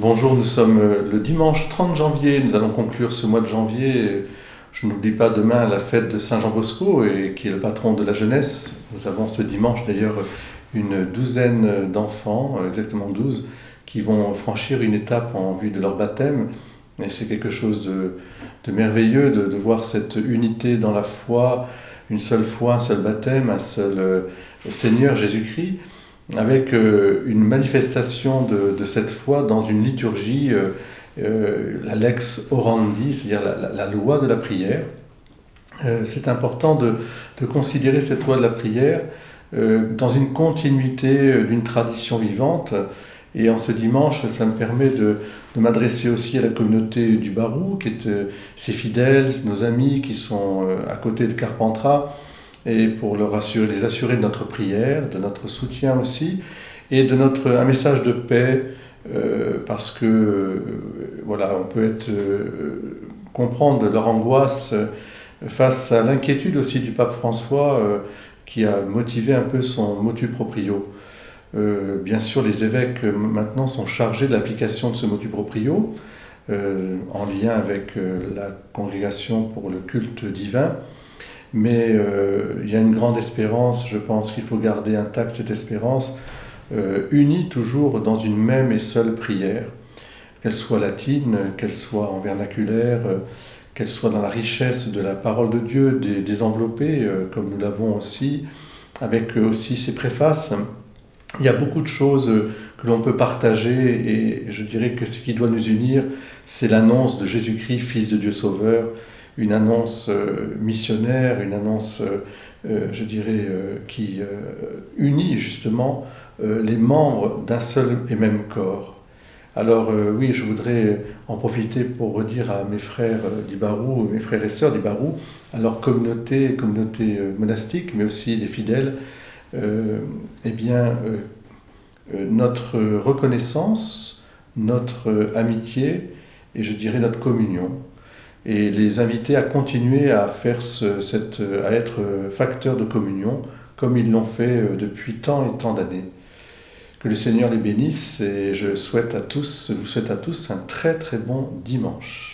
Bonjour, nous sommes le dimanche 30 janvier, nous allons conclure ce mois de janvier. Je n'oublie pas demain la fête de Saint Jean Bosco, qui est le patron de la jeunesse. Nous avons ce dimanche d'ailleurs une douzaine d'enfants, exactement 12, qui vont franchir une étape en vue de leur baptême. Et c'est quelque chose de merveilleux de voir cette unité dans la foi, une seule foi, un seul baptême, un seul Seigneur Jésus-Christ, avec une manifestation de cette foi dans une liturgie, la lex orandi, c'est-à-dire la loi de la prière. C'est important de considérer cette loi de la prière dans une continuité d'une tradition vivante. Et en ce dimanche, ça me permet de m'adresser aussi à la communauté du Barou, qui est ses fidèles, nos amis qui sont à côté de Carpentras, et pour les assurer de notre prière, de notre soutien aussi, et de un message de paix, parce que voilà, on peut comprendre leur angoisse face à l'inquiétude aussi du pape François, qui a motivé un peu son motu proprio. Bien sûr, les évêques maintenant sont chargés de l'application de ce motu proprio, en lien avec la congrégation pour le culte divin. Mais il y a une grande espérance, je pense qu'il faut garder intacte cette espérance, unie toujours dans une même et seule prière, qu'elle soit latine, qu'elle soit en vernaculaire, qu'elle soit dans la richesse de la parole de Dieu, des enveloppés, comme nous l'avons aussi, avec aussi ses préfaces. Il y a beaucoup de choses que l'on peut partager, et je dirais que ce qui doit nous unir, c'est l'annonce de Jésus-Christ, Fils de Dieu Sauveur, une annonce missionnaire, une annonce, je dirais, qui unit justement les membres d'un seul et même corps. Alors oui, je voudrais en profiter pour redire à mes frères du Barou, mes frères et sœurs du Barou, à leur communauté monastique, mais aussi les fidèles, eh bien, notre reconnaissance, notre amitié et je dirais notre communion, et les inviter à continuer à à être facteurs de communion comme ils l'ont fait depuis tant et tant d'années. Que le Seigneur les bénisse, et je vous souhaite à tous un très très bon dimanche.